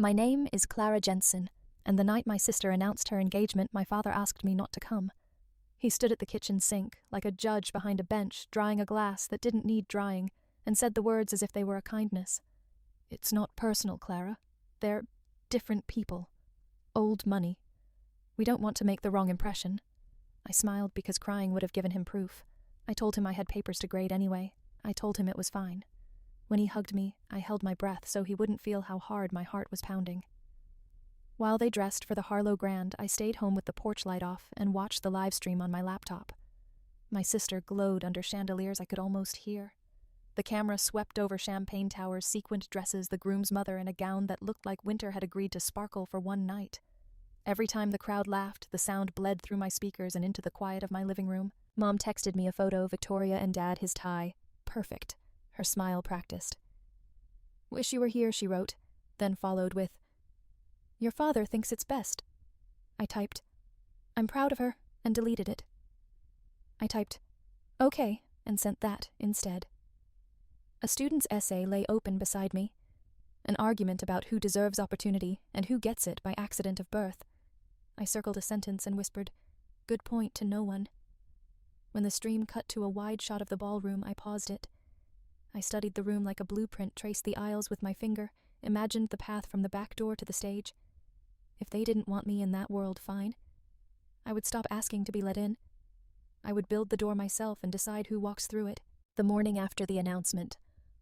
My name is Clara Jensen, and the night my sister announced her engagement, my father asked me not to come. He stood at the kitchen sink, like a judge behind a bench, drying a glass that didn't need drying, and said the words as if they were a kindness. It's not personal, Clara. They're different people. Old money. We don't want to make the wrong impression. I smiled because crying would have given him proof. I told him I had papers to grade anyway. I told him it was fine. When he hugged me, I held my breath so he wouldn't feel how hard my heart was pounding. While they dressed for the Harlow Grand, I stayed home with the porch light off and watched the live stream on my laptop. My sister glowed under chandeliers I could almost hear. The camera swept over champagne towers, sequined dresses, the groom's mother in a gown that looked like winter had agreed to sparkle for one night. Every time the crowd laughed, the sound bled through my speakers and into the quiet of my living room. Mom texted me a photo of Victoria and Dad, his tie. Perfect. Her smile practiced. Wish you were here, she wrote, then followed with, Your father thinks it's best. I typed, I'm proud of her, and deleted it. I typed, okay, and sent that instead. A student's essay lay open beside me. An argument about who deserves opportunity and who gets it by accident of birth. I circled a sentence and whispered, good point to no one. When the stream cut to a wide shot of the ballroom, I paused it. I studied the room like a blueprint, traced the aisles with my finger, imagined the path from the back door to the stage. If they didn't want me in that world, fine. I would stop asking to be let in. I would build the door myself and decide who walks through it. The morning after the announcement,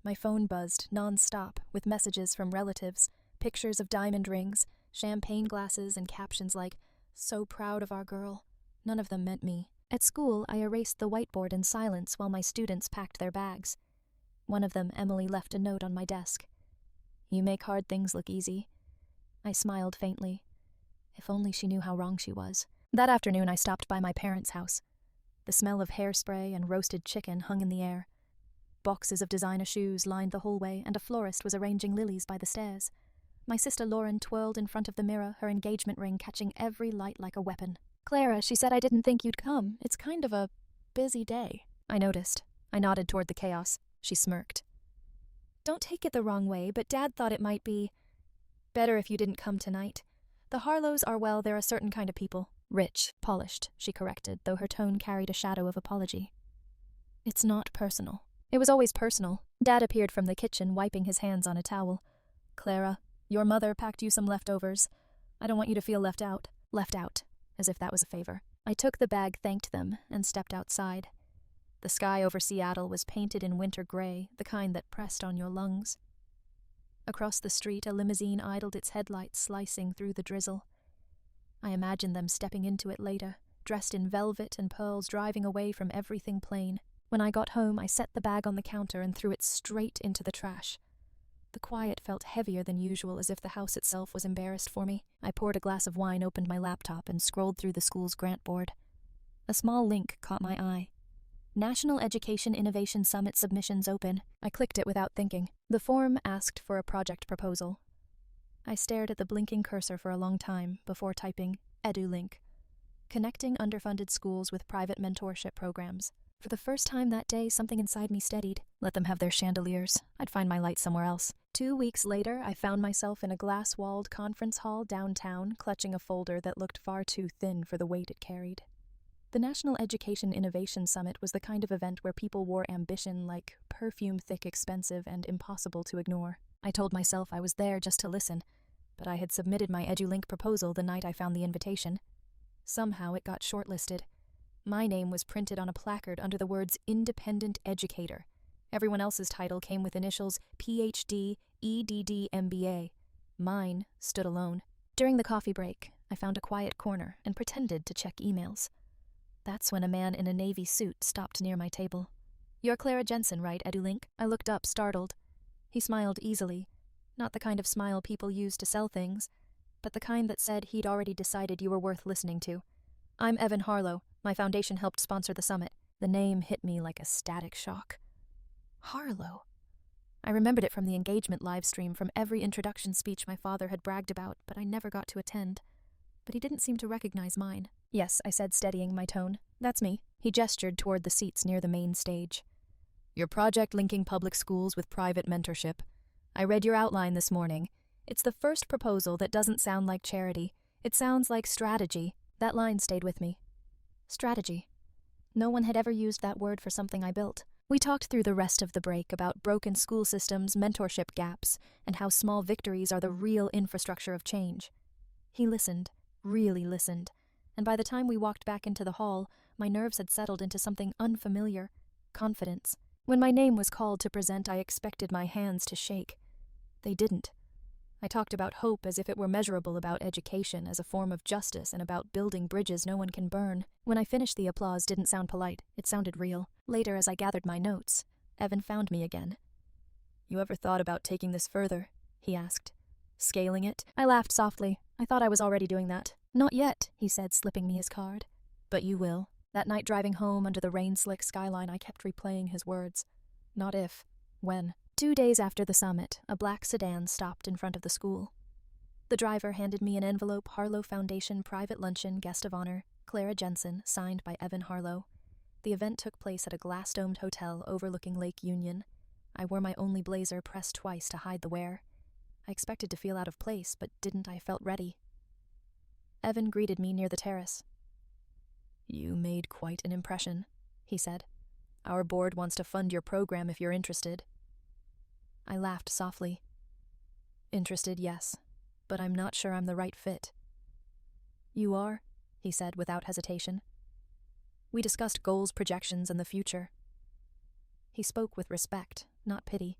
my phone buzzed non-stop with messages from relatives, pictures of diamond rings, champagne glasses, and captions like, so proud of our girl. None of them meant me. At school, I erased the whiteboard in silence while my students packed their bags. One of them, Emily, left a note on my desk. You make hard things look easy. I smiled faintly. If only she knew how wrong she was. That afternoon, I stopped by my parents' house. The smell of hairspray and roasted chicken hung in the air. Boxes of designer shoes lined the hallway, and a florist was arranging lilies by the stairs. My sister Lauren twirled in front of the mirror, her engagement ring catching every light like a weapon. Clara, she said I didn't think you'd come. It's kind of a busy day. I noticed. I nodded toward the chaos. She smirked. Don't take it the wrong way, but Dad thought it might be better if you didn't come tonight. The Harlows are, well, they're a certain kind of people. Rich, polished, she corrected, though her tone carried a shadow of apology. It's not personal. It was always personal. Dad appeared from the kitchen, wiping his hands on a towel. Clara, your mother packed you some leftovers. I don't want you to feel left out. Left out, as if that was a favor. I took the bag, thanked them, and stepped outside. The sky over Seattle was painted in winter gray, the kind that pressed on your lungs. Across the street, a limousine idled its headlights, slicing through the drizzle. I imagined them stepping into it later, dressed in velvet and pearls, driving away from everything plain. When I got home, I set the bag on the counter and threw it straight into the trash. The quiet felt heavier than usual, as if the house itself was embarrassed for me. I poured a glass of wine, opened my laptop, and scrolled through the school's grant board. A small link caught my eye. National Education Innovation Summit submissions open. I clicked it without thinking. The form asked for a project proposal. I stared at the blinking cursor for a long time before typing EduLink, connecting underfunded schools with private mentorship programs. For the first time that day, something inside me steadied. Let them have their chandeliers. I'd find my light somewhere else. 2 weeks later, I found myself in a glass-walled conference hall downtown, clutching a folder that looked far too thin for the weight it carried. The National Education Innovation Summit was the kind of event where people wore ambition like perfume-thick, expensive, and impossible to ignore. I told myself I was there just to listen, but I had submitted my EduLink proposal the night I found the invitation. Somehow it got shortlisted. My name was printed on a placard under the words Independent Educator. Everyone else's title came with initials PhD, EDD, MBA. Mine stood alone. During the coffee break, I found a quiet corner and pretended to check emails. That's when a man in a navy suit stopped near my table. You're Clara Jensen, right, EduLink? I looked up, startled. He smiled easily. Not the kind of smile people use to sell things, but the kind that said he'd already decided you were worth listening to. I'm Evan Harlow. My foundation helped sponsor the summit. The name hit me like a static shock. Harlow. I remembered it from the engagement live stream, from every introduction speech my father had bragged about, but I never got to attend. But he didn't seem to recognize mine. Yes, I said, steadying my tone. That's me. He gestured toward the seats near the main stage. Your project linking public schools with private mentorship. I read your outline this morning. It's the first proposal that doesn't sound like charity. It sounds like strategy. That line stayed with me. Strategy. No one had ever used that word for something I built. We talked through the rest of the break about broken school systems, mentorship gaps, and how small victories are the real infrastructure of change. He listened, really listened, and by the time we walked back into the hall, my nerves had settled into something unfamiliar, confidence. When my name was called to present, I expected my hands to shake. They didn't. I talked about hope as if it were measurable, about education as a form of justice, and about building bridges no one can burn. When I finished, the applause didn't sound polite. It sounded real. Later, as I gathered my notes, Evan found me again. "You ever thought about taking this further?" he asked. "Scaling it?" I laughed softly. I thought I was already doing that. "Not yet," he said, slipping me his card. "But you will." That night driving home under the rain-slick skyline, I kept replaying his words. Not if, when. 2 days after the summit, a black sedan stopped in front of the school. The driver handed me an envelope, Harlow Foundation Private Luncheon, Guest of Honor, Clara Jensen, signed by Evan Harlow. The event took place at a glass-domed hotel overlooking Lake Union. I wore my only blazer, pressed twice to hide the wear. I expected to feel out of place, but didn't. I felt ready. Evan greeted me near the terrace. "You made quite an impression," he said. "Our board wants to fund your program if you're interested." I laughed softly. "Interested, yes, but I'm not sure I'm the right fit." "You are," he said without hesitation. We discussed goals, projections, and the future. He spoke with respect, not pity.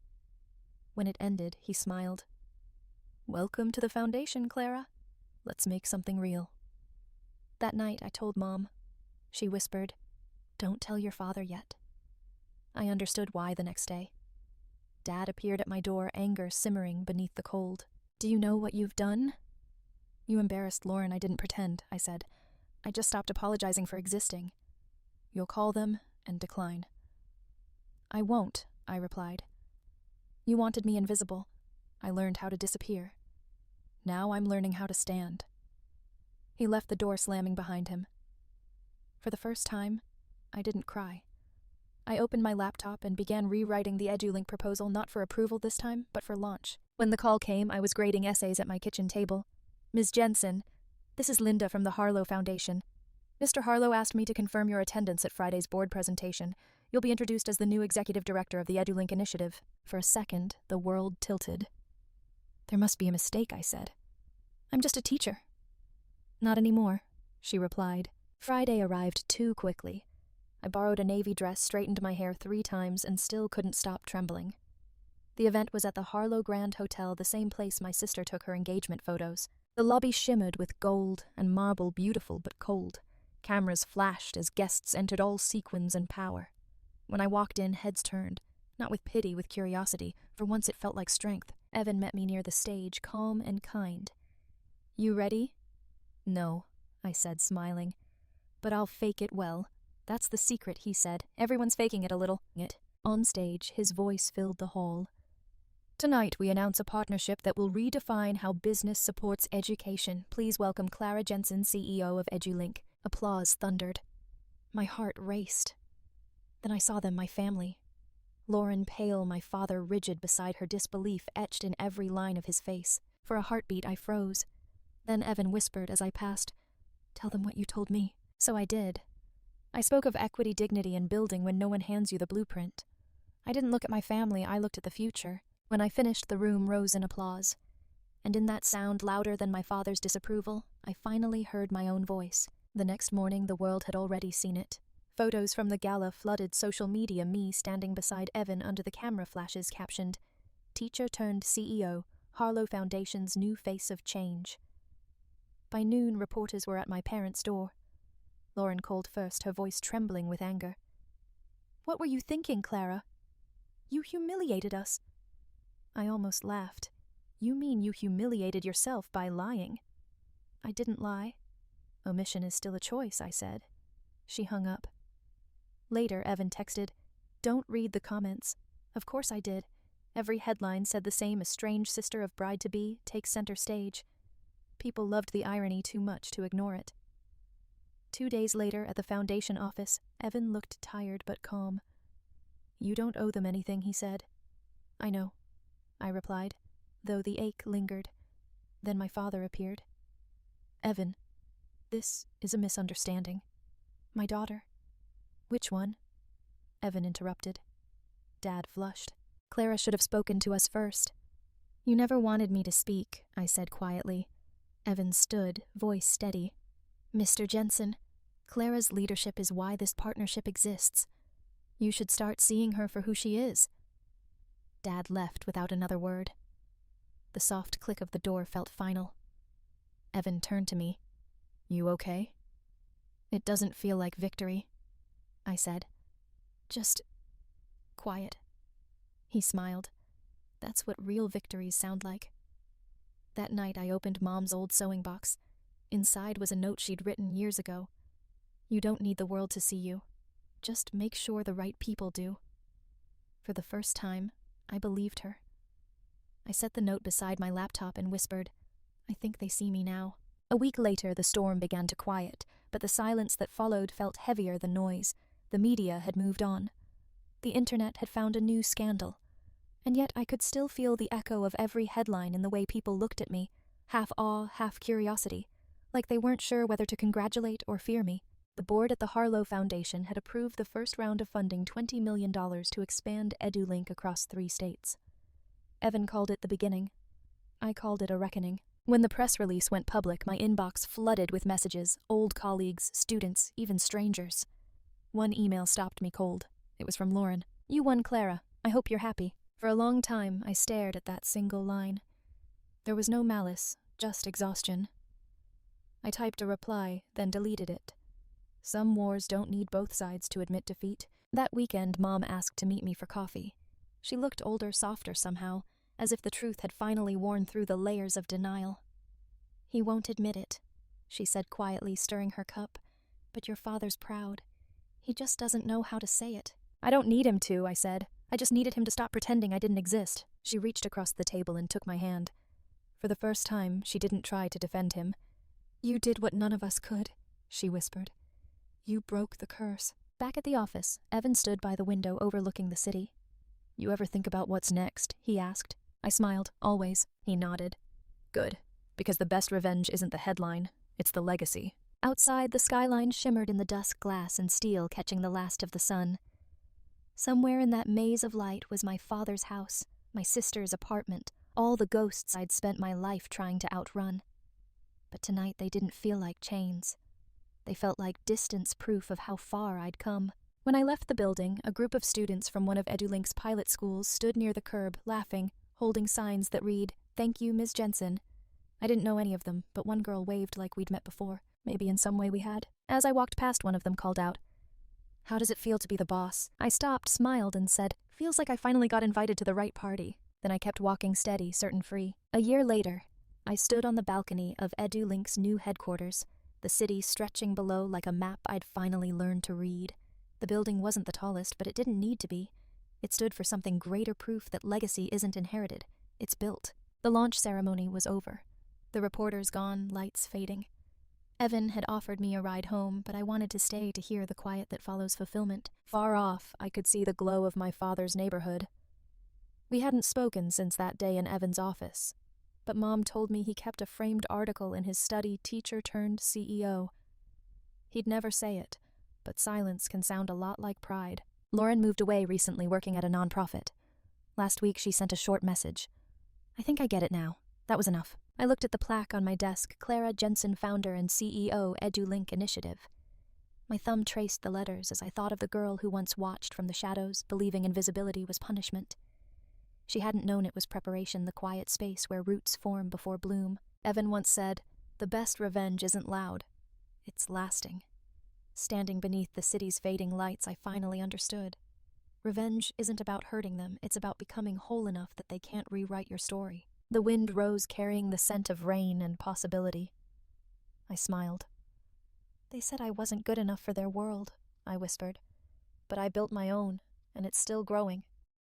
When it ended, he smiled. "Welcome to the foundation, Clara. Let's make something real." That night, I told Mom. She whispered, "Don't tell your father yet." I understood why the next day. Dad appeared at my door, anger simmering beneath the cold. "Do you know what you've done?" "You embarrassed Lauren. I didn't pretend," I said. "I just stopped apologizing for existing." "You'll call them and decline." "I won't," I replied. "You wanted me invisible. I learned how to disappear. Now I'm learning how to stand." He left the door slamming behind him. For the first time, I didn't cry. I opened my laptop and began rewriting the EduLink proposal, not for approval this time, but for launch. When the call came, I was grading essays at my kitchen table. "Ms. Jensen, this is Linda from the Harlow Foundation. Mr. Harlow asked me to confirm your attendance at Friday's board presentation. You'll be introduced as the new executive director of the EduLink initiative." For a second, the world tilted. "There must be a mistake," I said. "I'm just a teacher." "Not anymore," she replied. Friday arrived too quickly. I borrowed a navy dress, straightened my hair 3 times, and still couldn't stop trembling. The event was at the Harlow Grand Hotel, the same place my sister took her engagement photos. The lobby shimmered with gold and marble, beautiful but cold. Cameras flashed as guests entered, all sequins and power. When I walked in, heads turned, not with pity, with curiosity. For once it felt like strength. Evan met me near the stage, calm and kind. "You ready?" "No," I said, smiling. "But I'll fake it well. That's the secret," he said. "Everyone's faking it a little." On stage, his voice filled the hall. "Tonight we announce a partnership that will redefine how business supports education. Please welcome Clara Jensen, CEO of EduLink." Applause thundered. My heart raced. Then I saw them, my family. Lauren pale, my father rigid beside her, disbelief etched in every line of his face. For a heartbeat, I froze. Then Evan whispered as I passed, "Tell them what you told me." So I did. I spoke of equity, dignity, and building when no one hands you the blueprint. I didn't look at my family, I looked at the future. When I finished, the room rose in applause. And in that sound, louder than my father's disapproval, I finally heard my own voice. The next morning, the world had already seen it. Photos from the gala flooded social media, me standing beside Evan under the camera flashes captioned, "Teacher turned CEO, Harlow Foundation's new face of change." By noon, reporters were at my parents' door. Lauren called first, her voice trembling with anger. "What were you thinking, Clara? You humiliated us." I almost laughed. "You mean you humiliated yourself by lying?" "I didn't lie. Omission is still a choice," I said. She hung up. Later, Evan texted, "Don't read the comments." Of course I did. Every headline said the same: estranged sister of bride-to-be takes center stage. People loved the irony too much to ignore it. 2 days later, at the foundation office, Evan looked tired but calm. "You don't owe them anything," he said. "I know," I replied. though the ache lingered. Then my father appeared. "Evan, this is a misunderstanding. My daughter." "Which one?" Evan interrupted. Dad flushed. "Clara should have spoken to us first." "You never wanted me to speak," I said quietly. Evan stood, voice steady. "Mr. Jensen, Clara's leadership is why this partnership exists. You should start seeing her for who she is." Dad left without another word. The soft click of the door felt final. Evan turned to me. "You okay?" "It doesn't feel like victory," I said. "Just quiet." He smiled. "That's what real victories sound like." That night I opened Mom's old sewing box. Inside was a note she'd written years ago. "You don't need the world to see you. Just make sure the right people do." For the first time, I believed her. I set the note beside my laptop and whispered, "I think they see me now." A week later, the storm began to quiet, but the silence that followed felt heavier than noise. The media had moved on. The internet had found a new scandal. And yet I could still feel the echo of every headline in the way people looked at me, half awe, half curiosity, like they weren't sure whether to congratulate or fear me. The board at the Harlow Foundation had approved the first round of funding $20 million to expand EduLink across 3 states. Evan called it the beginning. I called it a reckoning. When the press release went public, my inbox flooded with messages, old colleagues, students, even strangers. One email stopped me cold. It was from Lauren. "You won, Clara. I hope you're happy." For a long time, I stared at that single line. There was no malice, just exhaustion. I typed a reply, then deleted it. Some wars don't need both sides to admit defeat. That weekend, Mom asked to meet me for coffee. She looked older, softer somehow, as if the truth had finally worn through the layers of denial. "He won't admit it," she said quietly, stirring her cup. "But your father's proud. He just doesn't know how to say it." "I don't need him to," I said. "I just needed him to stop pretending I didn't exist." She reached across the table and took my hand. For the first time, she didn't try to defend him. "You did what none of us could," she whispered. "You broke the curse." Back at the office, Evan stood by the window overlooking the city. "You ever think about what's next?" he asked. I smiled. "Always." He nodded. "Good. Because the best revenge isn't the headline, it's the legacy." Outside, the skyline shimmered in the dusk, glass and steel catching the last of the sun. Somewhere in that maze of light was my father's house, my sister's apartment, all the ghosts I'd spent my life trying to outrun. But tonight they didn't feel like chains. They felt like distance proof of how far I'd come. When I left the building, a group of students from one of EduLink's pilot schools stood near the curb, laughing, holding signs that read, "Thank you, Ms. Jensen." I didn't know any of them, but one girl waved like we'd met before. Maybe in some way we had. As I walked past, one of them called out, "How does it feel to be the boss?" I stopped, smiled, and said, "Feels like I finally got invited to the right party." Then I kept walking steady, certain free. A year later, I stood on the balcony of EduLink's new headquarters, the city stretching below like a map I'd finally learned to read. The building wasn't the tallest, but it didn't need to be. It stood for something greater, proof that legacy isn't inherited, it's built. The launch ceremony was over. The reporters gone, lights fading. Evan had offered me a ride home, but I wanted to stay to hear the quiet that follows fulfillment. Far off, I could see the glow of my father's neighborhood. We hadn't spoken since that day in Evan's office, but Mom told me he kept a framed article in his study, teacher-turned-CEO. He'd never say it, but silence can sound a lot like pride. Lauren moved away recently, working at a nonprofit. Last week she sent a short message. "I think I get it now. That was enough." I looked at the plaque on my desk, Clara Jensen, founder and CEO, EduLink Initiative. My thumb traced the letters as I thought of the girl who once watched from the shadows, believing invisibility was punishment. She hadn't known it was preparation, the quiet space where roots form before bloom. Evan once said, "The best revenge isn't loud. It's lasting." Standing beneath the city's fading lights, I finally understood. Revenge isn't about hurting them, it's about becoming whole enough that they can't rewrite your story. The wind rose, carrying the scent of rain and possibility. I smiled. "They said I wasn't good enough for their world," I whispered. "But I built my own, and it's still growing."